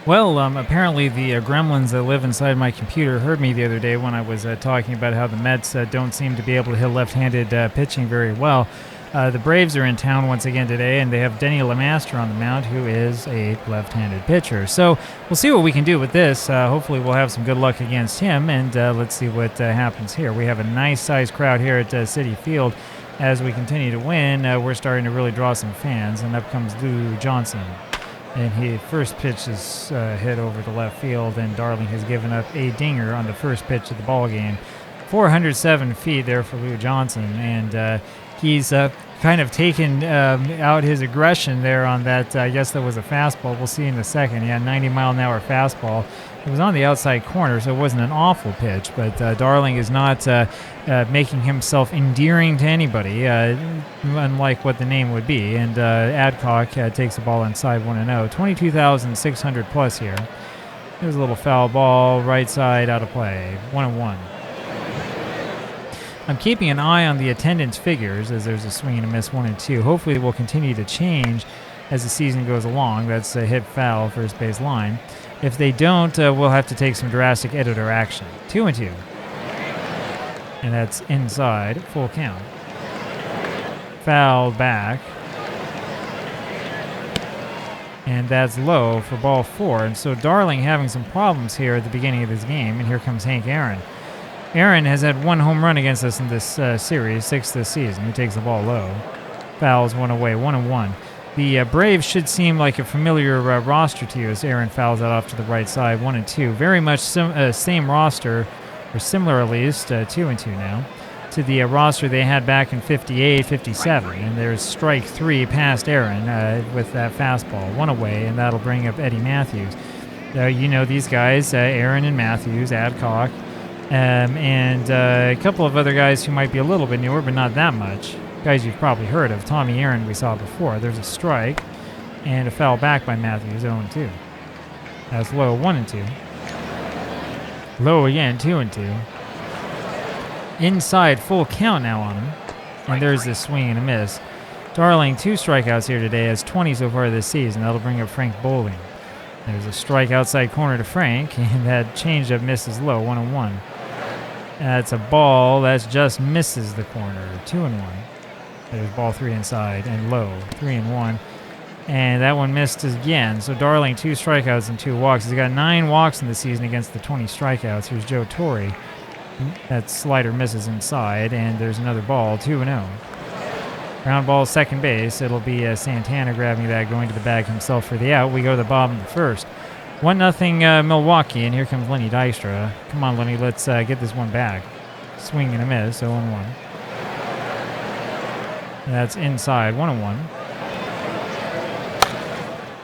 Well, apparently the gremlins that live inside my computer heard me the other day when I was talking about how the Mets don't seem to be able to hit left-handed pitching very well. The Braves are in town once again today, and they have Denny LeMaster on the mound, who is a left-handed pitcher. So we'll see what we can do with this. Hopefully we'll have some good luck against him, and let's see what happens here. We have a nice-sized crowd here at Citi Field. As we continue to win, we're starting to really draw some fans, and up comes Lou Johnson. And he first pitch is hit over the left field, and Darling has given up a dinger on the first pitch of the ball game. 407 feet there for Lou Johnson, and he's kind of taken out his aggression there on that. I guess that was a fastball. We'll see in a second. He had 90-mile-an-hour fastball. It was on the outside corner, so it wasn't an awful pitch, but Darling is not making himself endearing to anybody, unlike what the name would be. And Adcock takes the ball inside 1-0. 22,600 plus here. There's a little foul ball, right side, out of play. 1-1. I'm keeping an eye on the attendance figures as there's a swing and a miss, 1-2. Hopefully it will continue to change as the season goes along. That's a hit foul, first base line. If they don't, we'll have to take some drastic editor action. 2-2. And that's inside, full count. Foul back. And that's low for ball 4. And so Darling having some problems here at the beginning of this game. And here comes Hank Aaron. Aaron has had one home run against us in this series, 6 this season. He takes the ball low. Fouls one away, 1-1. The Braves should seem like a familiar roster to you as Aaron fouls that off to the right side, 1-2. Very much same roster, or similar at least, 2-2 now, to the roster they had back in 58, 57. And there's strike 3 past Aaron with that fastball, one away, and that'll bring up Eddie Matthews. You know these guys, Aaron and Matthews, Adcock, and a couple of other guys who might be a little bit newer, but not that much. Guys you've probably heard of. Tommy Aaron we saw before. There's a strike and a foul back by Matthews, 0-2. That's low, 1-2. Low again, 2-2. Inside, full count now on him. And there's this swing and a miss. Darling, 2 strikeouts here today, has 20 so far this season. That'll bring up Frank Bowling. There's a strike outside corner to Frank, and that changeup misses low, 1-1. That's a ball that just misses the corner, 2-1. There's ball 3 inside and low, 3-1. And that one missed again. So Darling, 2 strikeouts and 2 walks. He's got 9 walks in the season against the 20 strikeouts. Here's Joe Torre. That slider misses inside, and there's another ball, 2-0. Ground ball, second base. It'll be Santana grabbing that, going to the bag himself for the out. We go to the bottom of the first. 1-0 Milwaukee, and here comes Lenny Dykstra. Come on, Lenny, let's get this one back. Swing and a miss, 0-1. That's inside, 1-1.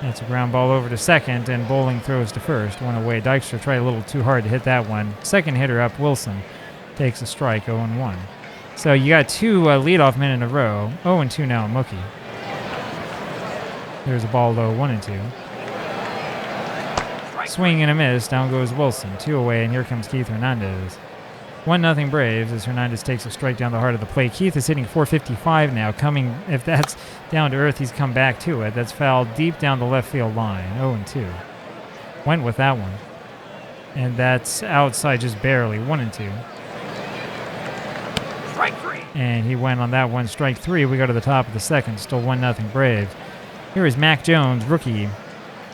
That's a ground ball over to second, and Bowling throws to first. One away. Dykstra tried a little too hard to hit that one. Second hitter up, Wilson takes a strike, 0-1. So you got 2 leadoff men in a row. 0-2 now, Mookie. There's a ball low, 1-2. Swing and a miss. Down goes Wilson. 2 away, and here comes Keith Hernandez. 1-0 Braves as Hernandez takes a strike down the heart of the plate. Keith is hitting 455 now. Coming, if that's down to earth, he's come back to it. That's fouled deep down the left field line. 0-2. Went with that one. And that's outside just barely. 1-2. Strike 3. And he went on that one. Strike 3. We go to the top of the second. Still 1-0 Braves. Here is Mac Jones, rookie,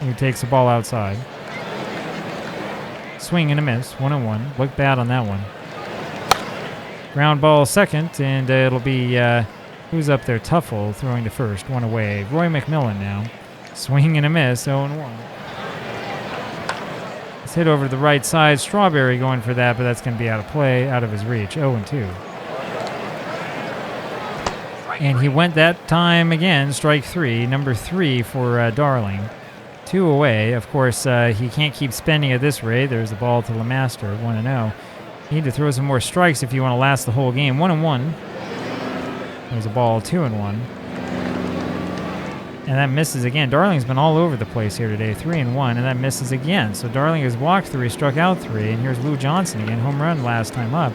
who takes the ball outside. Swing and a miss. 1-1. Looked bad on that one. Ground ball second, and it'll be, who's up there? Tuffle throwing to first, one away. Roy McMillan now. Swing and a miss, 0-1. It's hit over to the right side. Strawberry going for that, but that's going to be out of play, out of his reach, 0-2. And he went that time again, strike 3, number 3 for Darling. 2 away. Of course, he can't keep spending at this rate. There's the ball to LeMaster, 1-0. You need to throw some more strikes if you want to last the whole game. 1-1. There's a ball, 2-1. And that misses again. Darling's been all over the place here today. 3-1, and that misses again. So Darling has walked 3, struck out 3, and here's Lou Johnson again. Home run last time up.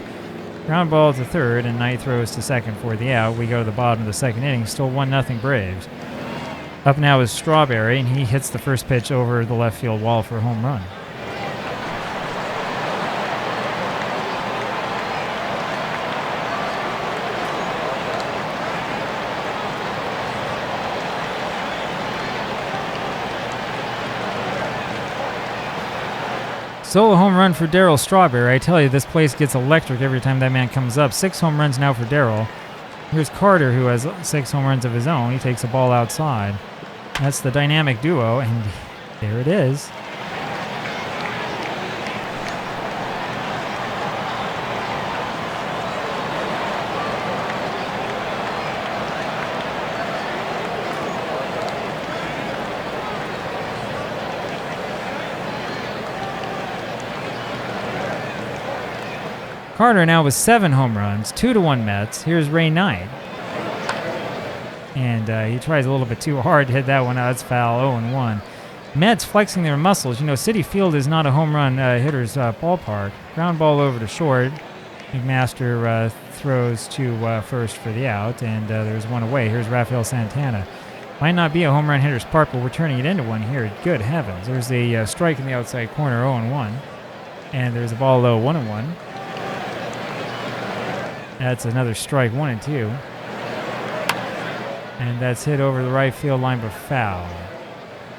Ground ball to third, and Knight throws to second for the out. We go to the bottom of the second inning. Still 1-0 Braves. Up now is Strawberry, and he hits the first pitch over the left field wall for a home run. Solo home run for Darryl Strawberry. I tell you, this place gets electric every time that man comes up. 6 home runs now for Darryl. Here's Carter, who has 6 home runs of his own. He takes a ball outside. That's the dynamic duo, and there it is. Carter now with 7 home runs, 2-1 Mets. Here's Ray Knight. And he tries a little bit too hard to hit that one out. It's foul, 0-1. Mets flexing their muscles. You know, Citi Field is not a home run hitter's ballpark. Ground ball over to short. McMaster throws to first for the out, and there's one away. Here's Rafael Santana. Might not be a home run hitter's park, but we're turning it into one here. Good heavens. There's a strike in the outside corner, 0-1. And there's a ball low, 1-1. That's another strike, 1-2. And that's hit over the right field line, but foul.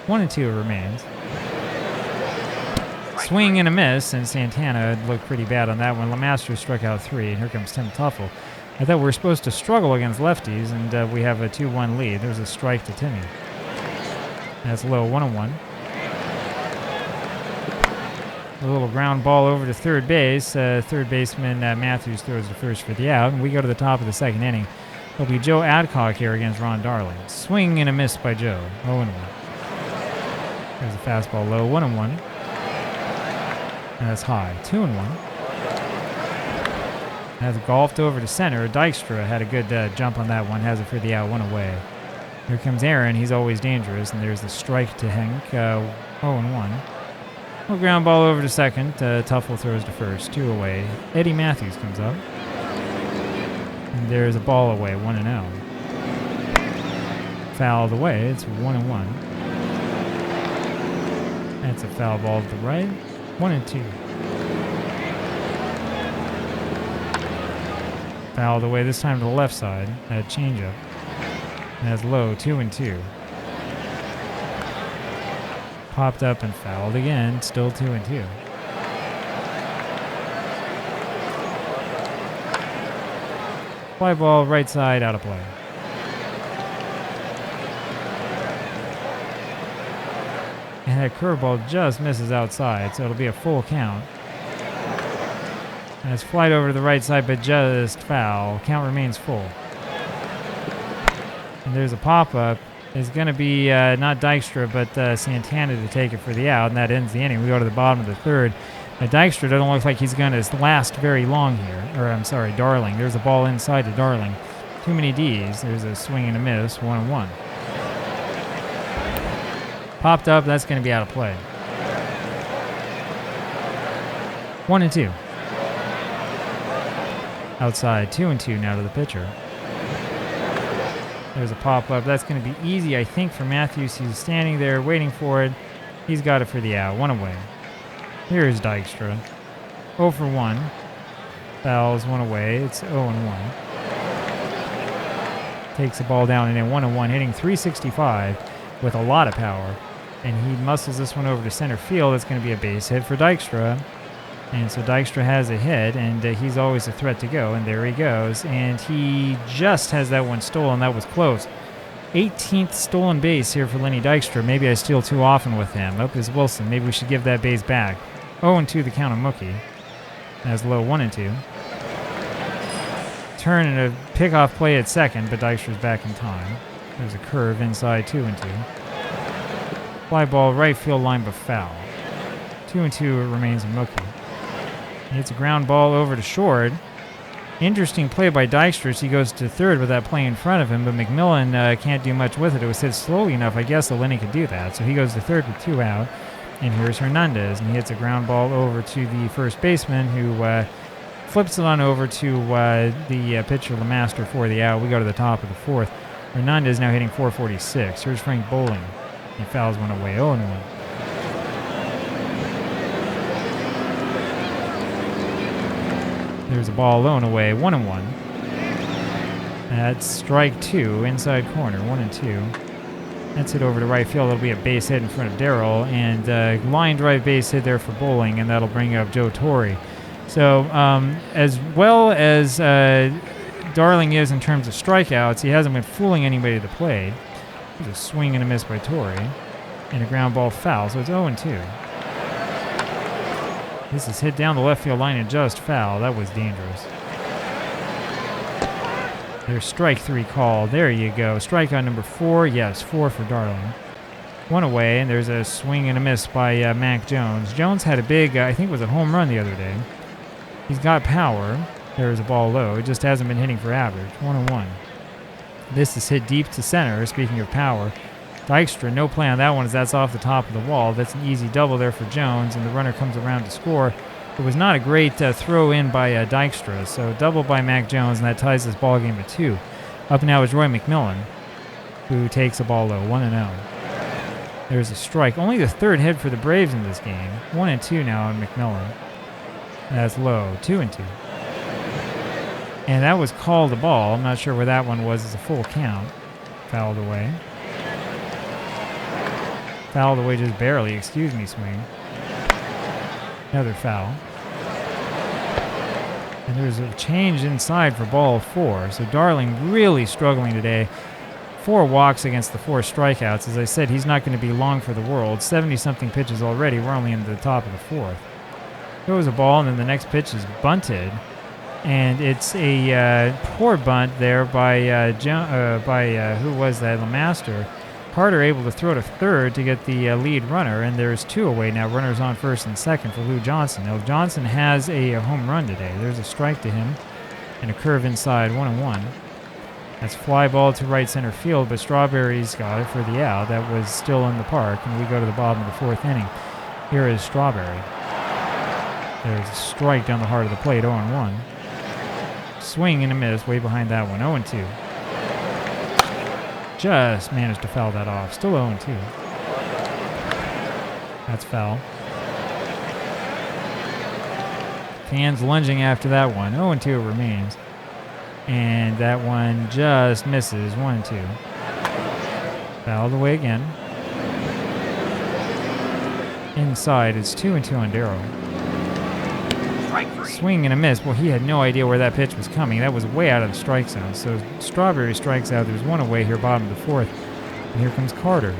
1-2 remains. Swing and a miss, and Santana looked pretty bad on that one. LeMaster struck out 3, and here comes Tim Tuffle. I thought we were supposed to struggle against lefties, and we have a 2-1 lead. There's a strike to Timmy. That's low, 1-1. A little ground ball over to third base. Third baseman Matthews throws to first for the out, and we go to the top of the second inning. It'll be Joe Adcock here against Ron Darling. Swing and a miss by Joe, 0-1. There's a fastball low, 1-1. And that's high, 2-1. Has golfed over to center. Dykstra had a good jump on that one, has it for the out, 1 away. Here comes Aaron, he's always dangerous, and there's the strike to Henk, 0-1. Well, ground ball over to second. Tuffle throws to first, 2 away. Eddie Matthews comes up. And there's a ball away, 1-0. Fouled away, it's 1-1. That's a foul ball to the right, 1-2. Fouled away, this time to the left side. That changeup. And that's low, 2-2. Popped up and fouled again, still 2-2. Fly ball right side, out of play. And that curveball just misses outside, so it'll be a full count. And it's flight over to the right side, but just foul. Count remains full. And there's a pop-up. It's going to be not Dykstra, but Santana to take it for the out, and that ends the inning. We go to the bottom of the third. Dykstra doesn't look like he's going to last very long here. Or, I'm sorry, Darling. There's a ball inside to Darling. Too many Ds. There's a swing and a miss, 1-1. Popped up, that's going to be out of play. 1-2. Outside, 2-2 now to the pitcher. There's a pop-up. That's going to be easy, I think, for Matthews. He's standing there waiting for it. He's got it for the out. 1 away. Here's Dykstra. 0 for 1. Fouls 1 away. It's 0-1. Takes the ball down and in 1-1, hitting .365 with a lot of power. And he muscles this one over to center field. It's going to be a base hit for Dykstra. And so Dykstra has a hit, and he's always a threat to go. And there he goes. And he just has that one stolen. That was close. 18th stolen base here for Lenny Dykstra. Maybe I steal too often with him. Up is Wilson. Maybe we should give that base back. 0-2 the count of Mookie. That's low, 1-2. Turn and a pickoff play at second, but Dykstra's back in time. There's a curve inside, 2-2. Fly ball right field line, but foul. 2-2 remains in Mookie. It's a ground ball over to short. Interesting play by Dykstra as he goes to third with that play in front of him, but McMillan can't do much with it. It was hit slowly enough, I guess, that Lenny could do that. So he goes to third with 2 out, and here's Hernandez, and he hits a ground ball over to the first baseman, who flips it on over to the pitcher LeMaster for the out. We go to the top of the fourth. Hernandez now hitting 446. Here's Frank Bowling. He fouls one away, 0-1. There's a ball alone away, 1-1. That's strike 2, inside corner, 1-2. That's hit over to right field. That'll be a base hit in front of Darryl, and line drive base hit there for Bowling, and that'll bring up Joe Torre. So as well as Darling is in terms of strikeouts, he hasn't been fooling anybody at the plate. There's a swing and a miss by Torre, and a ground ball foul, so it's 0-2. This is hit down the left field line and just foul. That was dangerous. There's strike 3 call. There you go. Strikeout number 4. Yes, 4 for Darling. 1 away, and there's a swing and a miss by Mac Jones. Jones had a big, I think it was a home run the other day. He's got power. There's a ball low. It just hasn't been hitting for average. 1-1. This is hit deep to center, speaking of power. Dykstra, no play on that one as that's off the top of the wall. That's an easy double there for Jones, and the runner comes around to score. It was not a great throw in by Dykstra, so double by Mac Jones, and that ties this ball game at 2. Up now is Roy McMillan, who takes a ball low, 1-0. There's a strike. Only the third hit for the Braves in this game. 1-2 now on McMillan. That's low, 2-2. And that was called a ball. I'm not sure where that one was. It's a full count. Fouled away. Fouled away just barely. Excuse me, swing. Another foul. And there's a change inside for ball 4. So Darling really struggling today. 4 walks against the 4 strikeouts. As I said, he's not going to be long for the world. 70-something pitches already. We're only in the top of the 4th. Goes a ball, and then the next pitch is bunted. And it's a poor bunt there by, who was that? LeMaster. Carter able to throw to third to get the lead runner, and there's 2 away now. Runners on first and second for Lou Johnson. Now, Johnson has a home run today. There's a strike to him and a curve inside, 1-1. That's fly ball to right center field, but Strawberry's got it for the out. That was still in the park, and we go to the bottom of the 4th inning. Here is Strawberry. There's a strike down the heart of the plate, 0-1. Swing and a miss way behind that one, 0-2. Just managed to foul that off. Still 0-2. That's foul. Fans lunging after that one. 0-2 it remains. And that one just misses. 1-2. Fouled away again. Inside, it's 2-2 on Darryl. Swing and a miss. Well, he had no idea where that pitch was coming. That was way out of the strike zone. So Strawberry strikes out. There's 1 away here, bottom of the 4th. And here comes Carter.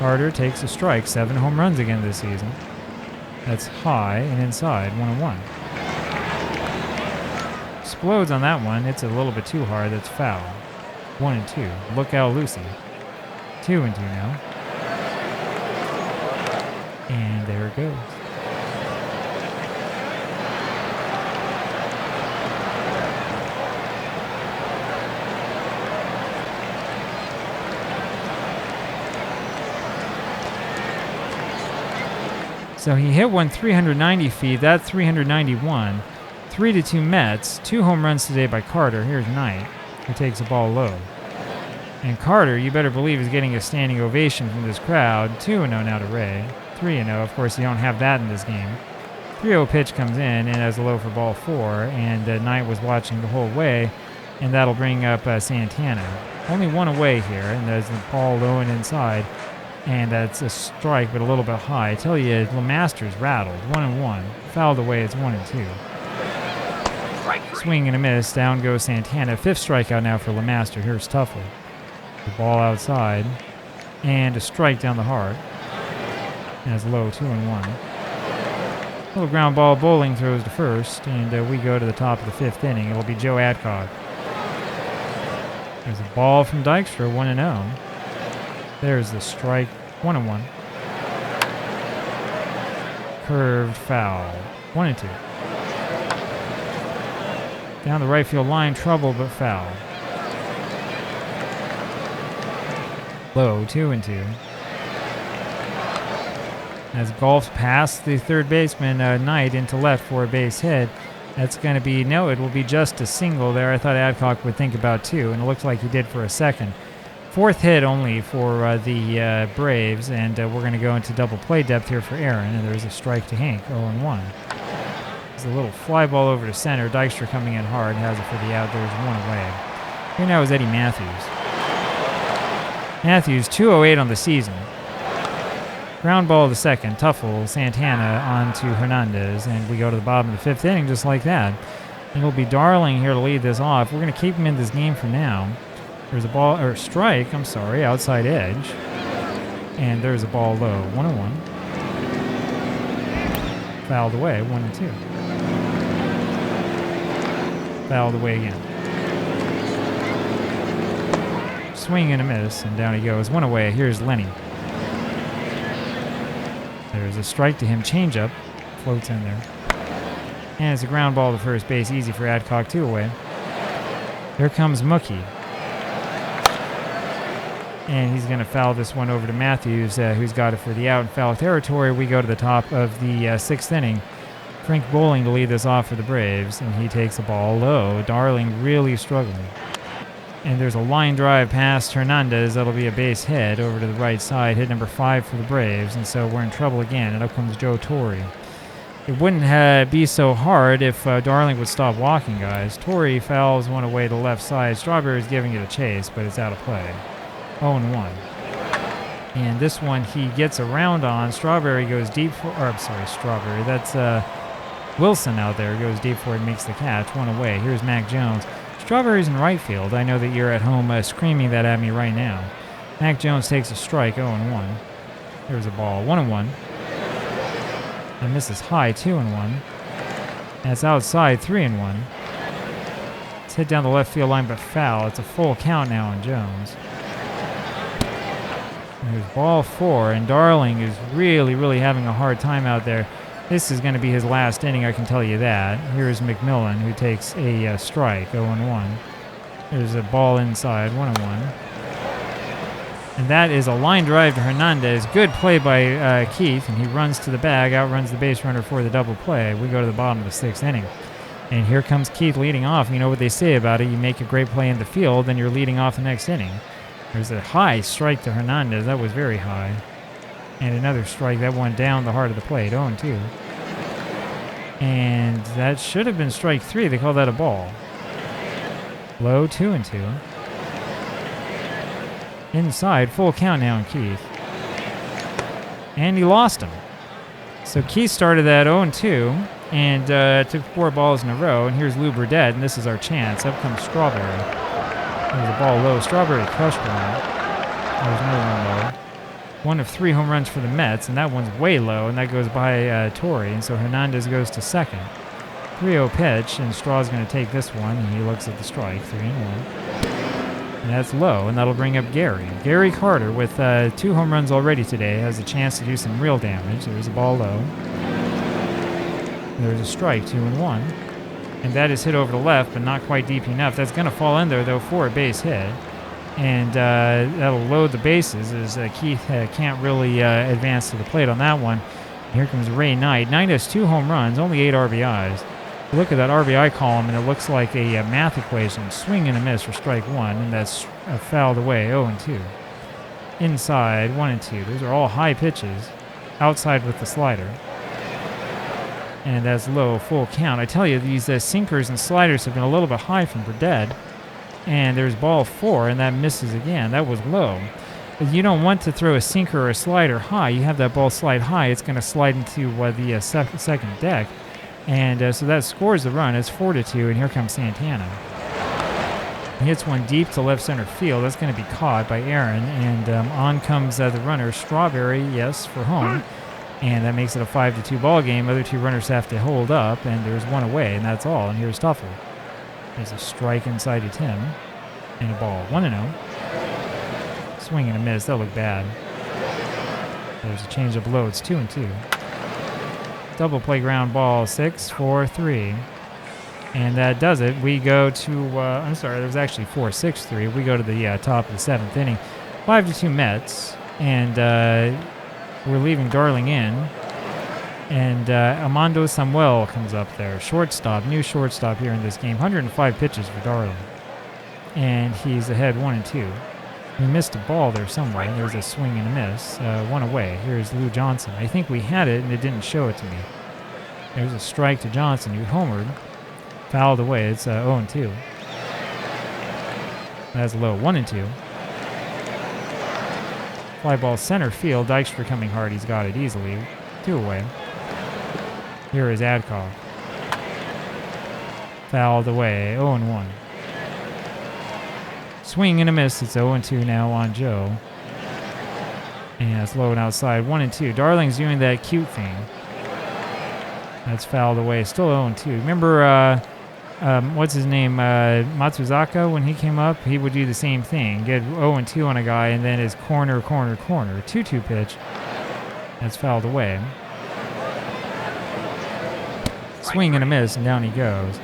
Carter takes a strike. 7 home runs again this season. That's high and inside. 1-1. Explodes on that one. It's a little bit too hard. That's foul. 1-2. Look out, Lucy. 2-2 now. And there it goes. So he hit one 390 feet. That's 391. 3-2 Mets. 2 home runs today by Carter. Here's Knight, who takes the ball low. And Carter, you better believe, is getting a standing ovation from this crowd. 2-0 now to Ray. 3-0. Of course, you don't have that in this game. 3-0 pitch comes in, and as a low for ball 4. And Knight was watching the whole way, and that'll bring up Santana. Only 1 away here, and there's the ball low and inside. And that's a strike, but a little bit high. I tell you, LeMaster's rattled. 1-1. Fouled away, it's 1-2. Swing and a miss. Down goes Santana. 5th strikeout now for LeMaster. Here's Tuffle. The ball outside. And a strike down the heart. As low, 2-1. Little ground ball. Bowling throws to first. And we go to the top of the 5th inning. It'll be Joe Adcock. There's a ball from Dykstra. 1-0. There's the strike, 1-1. Curved foul, 1-2. Down the right field line, trouble but foul. Low, 2-2. As golfs past the third baseman, Knight into left for a base hit. That's going to be, no, it will be just a single there. I thought Adcock would think about 2, and it looked like he did for a second. 4th hit only for the Braves, and we're going to go into double play depth here for Aaron, and there's a strike to Hank, 0-1. There's a little fly ball over to center. Dykstra coming in hard, has it for the out. There's 1 away. Here now is Eddie Matthews. Matthews, 208 on the season. Ground ball to second. Tuffle, Santana on to Hernandez, and we go to the bottom of the 5th inning just like that. It'll be Darling here to lead this off. We're going to keep him in this game for now. There's a ball, or strike, I'm sorry, outside edge. And there's a ball low, 1-1. Fouled away, 1-2. Fouled away again. Swing and a miss, and down he goes. 1 away. Here's Lenny. There's a strike to him. Changeup. Floats in there. And it's a ground ball to first base. Easy for Adcock. 2 away. Here comes Mookie. And he's going to foul this one over to Matthews, who's got it for the out in foul territory. We go to the top of the 6th inning. Frank Bowling to lead this off for the Braves, and he takes the ball low. Darling really struggling. And there's a line drive past Hernandez. That'll be a base hit over to the right side. Hit number 5 for the Braves, and so we're in trouble again. And up comes Joe Torre. It wouldn't be so hard if Darling would stop walking, guys. Torre fouls one away to the left side. Strawberry's giving it a chase, but it's out of play. 0-1. And this one he gets around on. Strawberry goes deep for, or I'm sorry, Strawberry. That's Wilson out there. Goes deep for it and makes the catch. 1 away. Here's Mac Jones. Strawberry's in right field. I know that you're at home screaming that at me right now. Mac Jones takes a strike, 0-1. There's a ball, 1-1. And misses high, 2-1. That's outside, 3-1. It's hit down the left field line, but foul. It's a full count now on Jones. And there's ball 4, and Darling is really, really having a hard time out there. This is going to be his last inning, I can tell you that. Here's McMillan, who takes a strike, 0-1. There's a ball inside, 1-1. And that is a line drive to Hernandez. Good play by Keith, and he runs to the bag, outruns the base runner for the double play. We go to the bottom of the 6th inning. And here comes Keith leading off. You know what they say about it. You make a great play in the field, then you're leading off the next inning. There's a high strike to Hernandez. That was very high. And another strike. That went down the heart of the plate. 0-2. And that should have been strike 3. They call that a ball. Low, 2-2. Inside, full count now on Keith. And he lost him. So Keith started that 0-2 and took 4 balls in a row. And here's Lou Burdett, and this is our chance. Up comes Strawberry. There's a ball low. Strawberry crushed one. There's another one low. 1 of 3 home runs for the Mets, and that one's way low, and that goes by Torre. And so Hernandez goes to second. 3-0 pitch, and Straw's going to take this one, and he looks at the strike, 3-1. And that's low, and that'll bring up Gary. Gary Carter, with 2 home runs already today, has a chance to do some real damage. There's a ball low. There's a strike, 2-1. And that is hit over the left, but not quite deep enough. That's going to fall in there, though, for a base hit. And that'll load the bases as Keith can't really advance to the plate on that one. And here comes Ray Knight. Knight has 2 home runs, only 8 RBIs. Look at that RBI column, and it looks like a math equation. Swing and a miss for strike 1, and that's fouled away, 0-2. Inside, 1-2. Those are all high pitches. Outside with the slider. And that's low, full count. I tell you, these sinkers and sliders have been a little bit high from Burdett. And there's ball 4, and that misses again. That was low. But you don't want to throw a sinker or a slider high. You have that ball slide high, it's going to slide into the second deck. And so that scores the run. It's 4-2, and here comes Santana. He hits one deep to left center field. That's going to be caught by Aaron. And on comes the runner, Strawberry, yes, for home. And that makes it a 5-2 ball game. Other 2 runners have to hold up, and there's 1 away, and that's all. And here's Tuffle. There's a strike inside to Tim. And a ball. 1-0. Swing and a miss. That'll look bad. There's a change of low. It's 2-2. Double play ground ball. 6-4-3. And that does it. We go to, I'm sorry, there was actually 4-6-3. We go to the top of the 7th inning. 5-2 Mets. And we're leaving Darling in. And Amando Samuel comes up there. Shortstop, new shortstop here in this game. 105 pitches for Darling. And he's ahead 1-2. We missed a ball there somewhere. There's a swing and a miss. One away. Here's Lou Johnson. I think we had it and it didn't show it to me. There's a strike to Johnson, who homered. Fouled away. It's 0-2. That's low. 1-2. Fly ball center field. Dykstra coming hard. He's got it easily. 2 away. Here is Adcock. Fouled away. 0-1. Swing and a miss. It's 0-2 now on Joe. And it's low and outside. 1-2. Darling's doing that cute thing. That's fouled away. Still 0-2. Remember, what's his name? Matsuzaka, when he came up, he would do the same thing. Get 0-2 on a guy, and then his corner. 2-2 pitch. That's fouled away. Swing and a miss, and down he goes.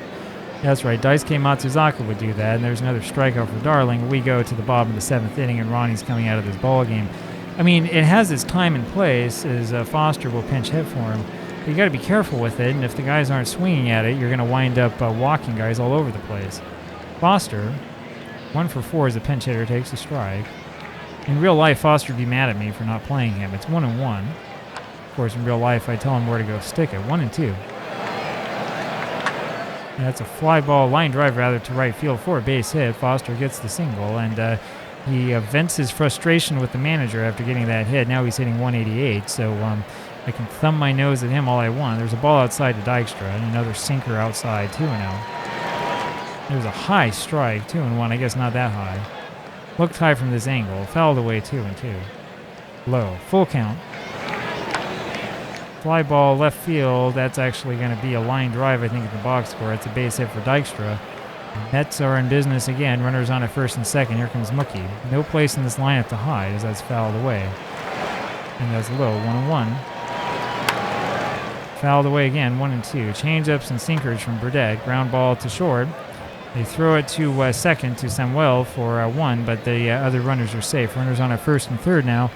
That's right, Daisuke Matsuzaka would do that, and there's another strikeout for Darling. We go to the bottom of the 7th inning, and Ronnie's coming out of this ball game. I mean, it has its time and place, as Foster will pinch hit for him. But you got to be careful with it, and if the guys aren't swinging at it, you're going to wind up walking guys all over the place. Foster, 1 for 4 as a pinch hitter, takes a strike. In real life, Foster would be mad at me for not playing him. It's 1-1. Of course, in real life, I tell him where to go stick it. 1-2. That's a fly ball, line drive rather, to right field for a base hit. Foster gets the single, and he vents his frustration with the manager after getting that hit. Now he's hitting 188, so I can thumb my nose at him all I want. There's a ball outside to Dykstra, and another sinker outside, 2-0. There's a high strike, 2-1. I guess not that high. Looked high from this angle. Fouled away, 2-2. Low. Full count. Fly ball left field. That's actually going to be a line drive, I think, at the box score. It's a base hit for Dykstra. Mets are in business again. Runners on at first and second. Here comes Mookie. No place in this lineup to hide as that's fouled away. And that's low. 1-1. Fouled away again. 1-2. Change-ups and sinkers from Burdette. Ground ball to short. They throw it to second to Samuel for 1, but the other runners are safe. Runners on at first and third now.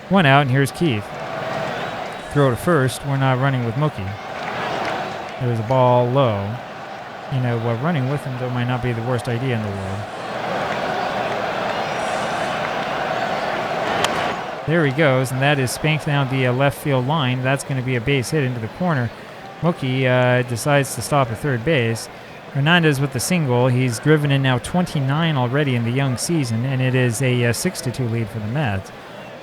1 out, and here's Keith. Throw to first. We're not running with Mookie. There's a ball low. You know, running with him, though, might not be the worst idea in the world. There he goes, and that is spanked down the left field line. That's going to be a base hit into the corner. Mookie decides to stop at third base. Hernandez with the single. He's driven in now 29 already in the young season, and it is a 6-2 lead for the Mets.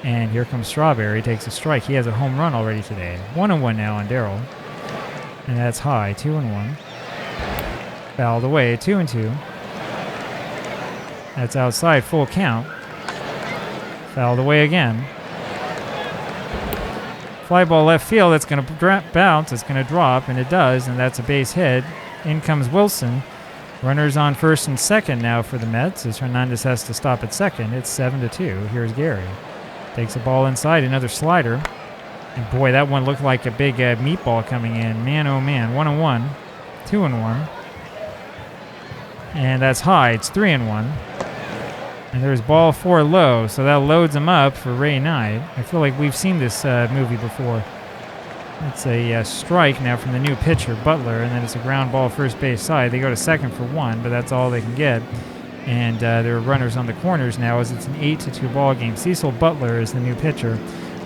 And here comes Strawberry, takes a strike. He has a home run already today. 1-1 now on Darryl. And that's high, 2-1. Fouled away, 2-2. That's outside, full count. Fouled away again. Fly ball left field, that's going to bounce, it's going to drop, and it does, and that's a base hit. In comes Wilson. Runners on first and second now for the Mets, as Hernandez has to stop at second. It's 7-2. Here's Gary. Takes a ball inside, another slider. And boy, that one looked like a big meatball coming in. Man, oh man. 1-1. 2-1. And that's high. It's 3-1. And there's ball 4 low, so that loads him up for Ray Knight. I feel like we've seen this movie before. It's a strike now from the new pitcher, Butler, and then it's a ground ball first base side. They go to second for 1, but that's all they can get. And there are runners on the corners now as it's an 8-2 ball game. Cecil Butler is the new pitcher.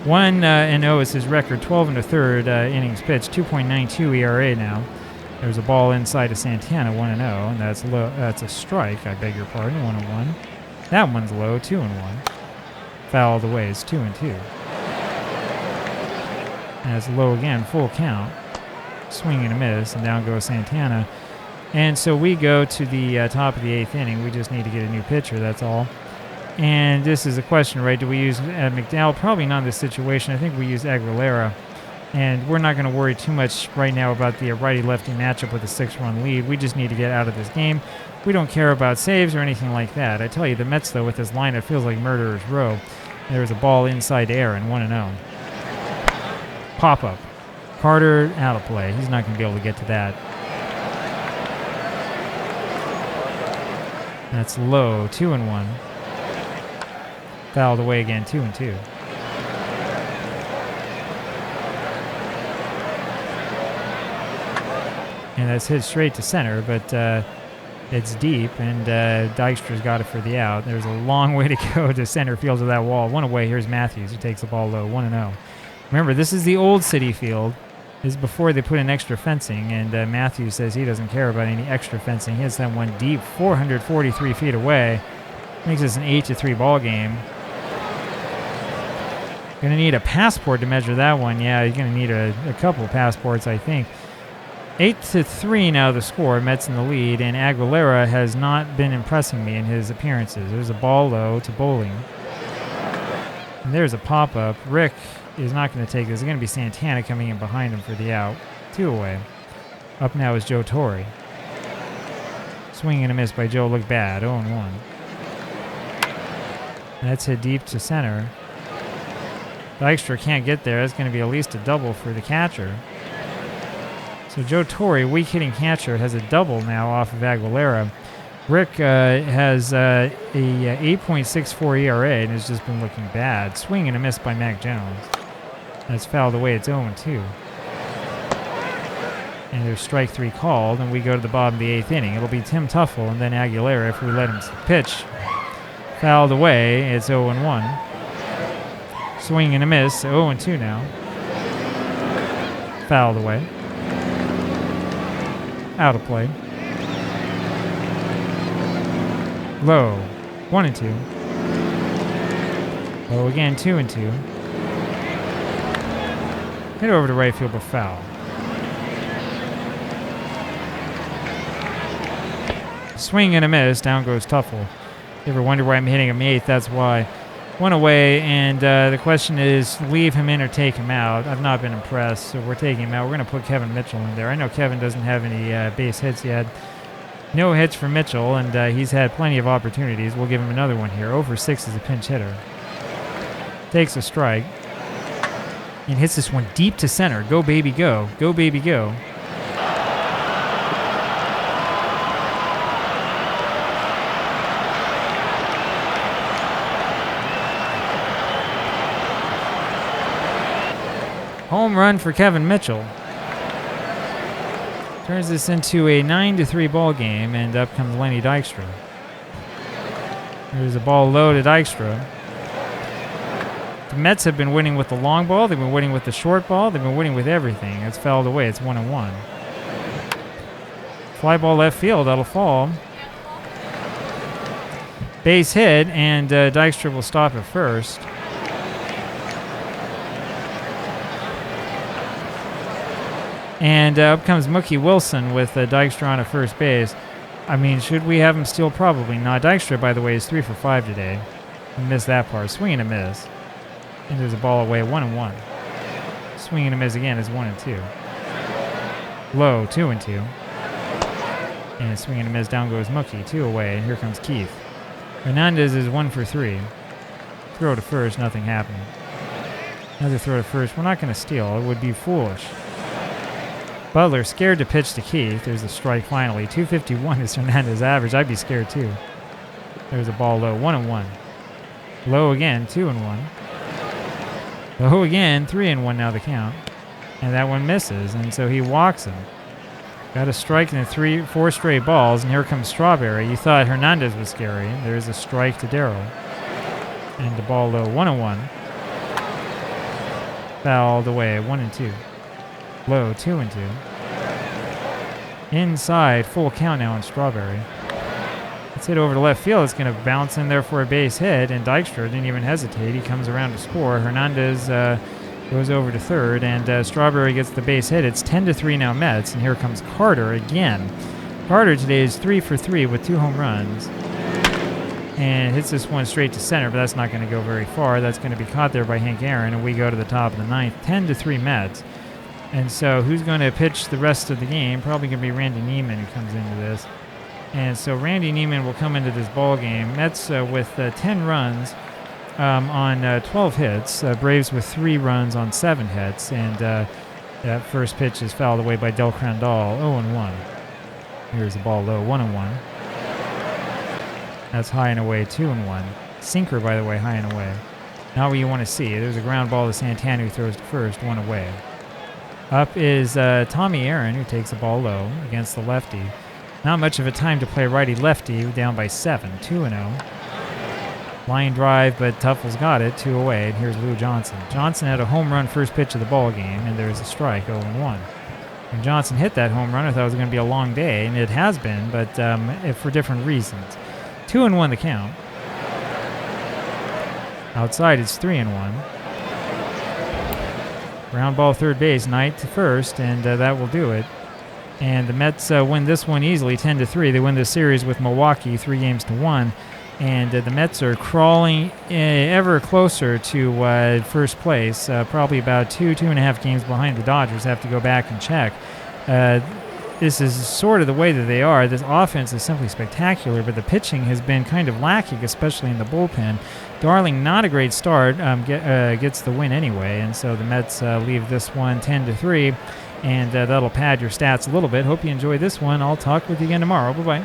1-0 is his record, 12 1/3 innings pitched, 2.92 ERA now. There's a ball inside to Santana, 1-0, and that's low. That's a strike, I beg your pardon, 1-1. That one's low, 2-1. Fouled away, it's 2-2. And it's low again, full count. Swing and a miss, and down goes Santana. And so we go to the top of the 8th inning. We just need to get a new pitcher, that's all. And this is a question, right? Do we use McDowell? Probably not in this situation. I think we use Aguilera. And we're not going to worry too much right now about the righty-lefty matchup with a 6-run lead. We just need to get out of this game. We don't care about saves or anything like that. I tell you, the Mets, though, with this line, it feels like murderer's row. There's a ball inside to Aaron, 1-0. Pop-up. Carter out of play. He's not going to be able to get to that. That's low, 2-1. Fouled away again, 2-2. And that's hit straight to center, but it's deep, and Dykstra's got it for the out. There's a long way to go to center field of that wall. One away. Here's Matthews, who takes the ball low, 1-0. Remember, this is the old City Field. This is before they put in extra fencing, and Matthews says he doesn't care about any extra fencing. He hits that one deep, 443 feet away. Makes this an 8-3 ball game. Going to need a passport to measure that one. Yeah, you're going to need a couple passports, I think. 8-3 now the score. Mets in the lead, and Aguilera has not been impressing me in his appearances. There's a ball low to Bowling. And there's a pop-up. Rick is not going to take this. It's going to be Santana coming in behind him for the out. 2 away. Up now is Joe Torre. Swing and a miss by Joe. Looked bad. 0-1. That's hit deep to center. Dykstra can't get there. That's going to be at least a double for the catcher. So Joe Torre, weak hitting catcher, has a double now off of Aguilera. Rick has a 8.64 ERA and has just been looking bad. Swing and a miss by Mac Jones. That's fouled away. It's 0-2. And there's strike 3 called, and we go to the bottom of the 8th inning. It'll be Tim Tuffle and then Aguilera if we let him pitch. Fouled away. It's 0-1. Swing and a miss. 0-2 now. Fouled away. Out of play. Low. 1-2. Low again. 2-2. Hit over to right field, but foul. Swing and a miss. Down goes Tuffle. You ever wonder why I'm hitting him 8th? That's why. 1 away, and the question is leave him in or take him out. I've not been impressed, so we're taking him out. We're going to put Kevin Mitchell in there. I know Kevin doesn't have any base hits yet. No hits for Mitchell, and he's had plenty of opportunities. We'll give him another one here. 0-6 is a pinch hitter. Takes a strike. And hits this one deep to center. Go, baby, go. Go, baby, go. Home run for Kevin Mitchell. Turns this into a 9-3 ball game, and up comes Lenny Dykstra. There's a ball low to Dykstra. The Mets have been winning with the long ball. They've been winning with the short ball. They've been winning with everything. It's fouled away. It's 1-1. Fly ball left field. That'll fall. Base hit, and Dykstra will stop at first. And up comes Mookie Wilson with Dykstra on at first base. I mean, should we have him steal? Probably not. Dykstra, by the way, is 3 for 5 today. I missed that part. Swing and a miss. And there's a ball away. 1-1. Swing and a miss again is 1-2. Low, 2-2. And swing and a miss. Down goes Mookie. 2 away. And here comes Keith. Hernandez is 1 for 3. Throw to first. Nothing happening. Another throw to first. We're not going to steal. It would be foolish. Butler scared to pitch to Keith. There's a strike finally. 251 is Hernandez's average. I'd be scared too. There's a ball low. 1-1. Low again. 2-1. Low again. 3-1 now the count. And that one misses. And so he walks him. Got a strike in the 4 straight balls. And here comes Strawberry. You thought Hernandez was scary. There's a strike to Darryl. And the ball low. 1-1. Fouled away. 1-2. Low, 2-2. Inside, full count now on Strawberry. Let's hit over to left field. It's going to bounce in there for a base hit, and Dykstra didn't even hesitate. He comes around to score. Hernandez goes over to third, and Strawberry gets the base hit. It's 10-3 now Mets, and here comes Carter again. Carter today is 3 for 3 with 2 home runs. And hits this one straight to center, but that's not going to go very far. That's going to be caught there by Hank Aaron, and we go to the top of the 9th. 10-3 Mets. And so who's going to pitch the rest of the game? Probably going to be Randy Neiman who comes into this. And so Randy Neiman will come into this ball game. Mets with 10 runs on 12 hits. Braves with 3 runs on 7 hits. And that first pitch is fouled away by Del Crandall. 0-1. Here's the ball low. 1-1. That's high and away. 2-1. Sinker, by the way, high and away. Not what you want to see. There's a ground ball to Santana who throws to first. 1 away. Up is Tommy Aaron, who takes the ball low against the lefty. Not much of a time to play righty-lefty, down by 7, 2-0. Line drive, but Tuffle's got it, 2 away, and here's Lou Johnson. Johnson had a home run first pitch of the ball game, and there's a strike, 0-1. When Johnson hit that home run, I thought it was going to be a long day, and it has been, but for different reasons. 2-1 the count. Outside, it's 3-1. Ground ball third base, Knight to first, and that will do it. And the Mets win this one easily, 10-3. They win the series with Milwaukee, 3-1. And the Mets are crawling ever closer to first place, probably about 2.5 games behind the Dodgers. Have to go back and check. This is sort of the way that they are. This offense is simply spectacular, but the pitching has been kind of lacking, especially in the bullpen. Darling, not a great start, gets the win anyway, and so the Mets leave this one 10-3, and that'll pad your stats a little bit. Hope you enjoy this one. I'll talk with you again tomorrow. Bye-bye.